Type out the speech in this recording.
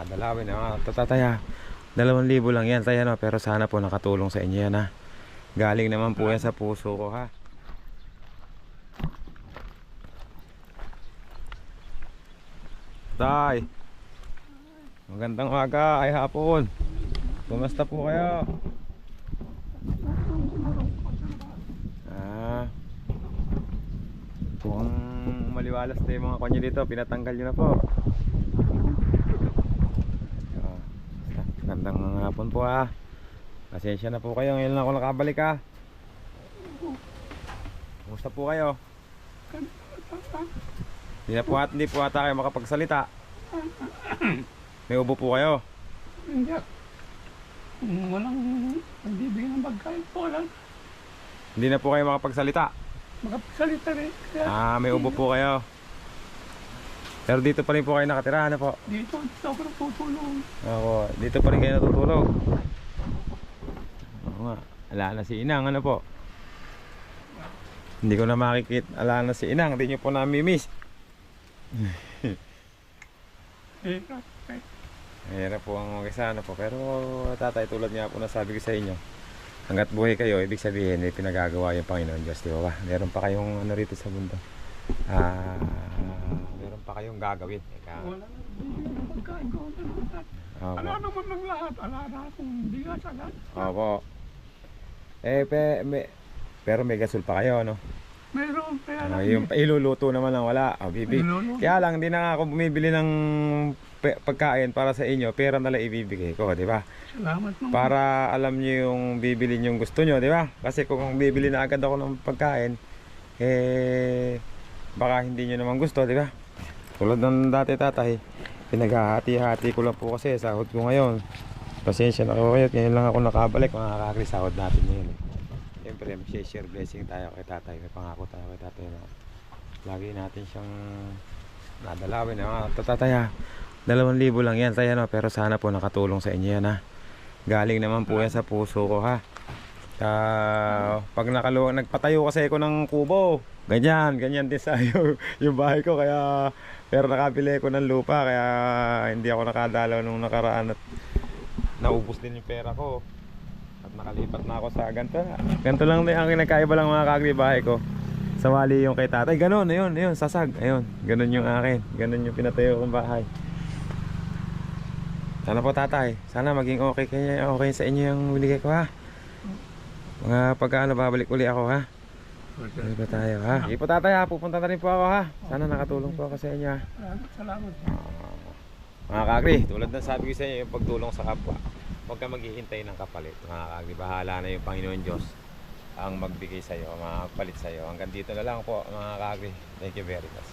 Dalawin na tataya. 2,000 lang yan tayo, no? Pero sana po nakatulong sa inyo yan, ha. Galing naman po yan sa puso ko, ha. Tay, magandang umaga ay hapon. Kumusta po kayo? Kung maliwalas na yung mga konyo dito, pinatanggal nyo na po. Gandang hapon po, ha. Pasensya na po kayo, ngayon lang ako nakabalik, ha. Kumusta po kayo? Hindi po ata kayo makapagsalita. May ubo po kayo? Hindi. Walang nagbibigay ng pagkain po lang. Hindi na po kayo makapagsalita? Makapagsalita rin. May ubo po kayo. Pero dito pa rin po kayo nakatira, ano po? Dito ako natutulog. Ako, dito pa rin kayo natutulog. Oo nga, ala na si Inang, ano po? Hindi ko na makikita, ala na si Inang, hindi nyo po nami-miss. Mahirap po ang mag-isa, ano po? Pero tatay, tulad nga po na sabi ko sa inyo, hanggat buhay kayo, ibig sabihin may pinagagawa yung Panginoon Diyos, di ba? Meron pa kayong ano rito sa mundo. Meron pa kayong gagawin. Wala na nagbibigay ng pagkain ko. Ala naman ng lahat. Ala na akong bigas agad. Opo. Pero may gasol pa kayo, no? Meron. Kaya lang. Yung iluluto naman lang wala. Kaya lang, hindi na nga ako bumibili ng pagkain para sa inyo. Pera na lang ibibigay ko, di ba? Salamat naman. Para alam niyo yung bibili yung gusto nyo, di ba? Kasi kung bibili na agad ako ng pagkain, baka hindi nyo naman gusto, di ba? Tulad ng dati tatay, pinaghahati-hati ko lang po kasi sahod ko ngayon. Pasensya na kayo, ngayon lang ako nakabalik, mga kakri, sahod natin ngayon. Siyempre, share blessing tayo kay tatay. May pangako tayo kay tatay na lagi natin siyang nadalawin. Tataya, 2,000 lang yan tayo, no? Pero sana po nakatulong sa inyo yan, ha. Galing naman po yan sa puso ko, ha. Pag nagpatayo kasi ako ng kubo, ganyan din sa yung bahay ko, kaya pero nakabili ko ng lupa, kaya hindi ako nakadalaw nung nakaraan at naubos din yung pera ko at nakalipat na ako sa ganito lang din ang nagkaiba lang, mga kagri, bahay ko sawali yung kay tatay, ganon, ayun, sasag, ayun, ganon yung akin, ganon yung pinatayo kong bahay. Sana po tatay, sana maging okay sa inyo yung binigay ko, ha. Mga pagkaano, babalik uli ako, ha. Hindi pa tayo, ha. Hindi po tatay, ha. Pupunta na rin po ako, ha. Sana nakatulong po ako sa inyo, ha. Salamat. Mga kagri, tulad ng sabi ko sa inyo, yung pagtulong sa kapwa, huwag ka maghihintay ng kapalit. Mga kagri, bahala na yung Panginoon Diyos ang magbigay sa iyo, magpalit sa iyo. Hanggang dito na lang po, mga kagri. Thank you very much.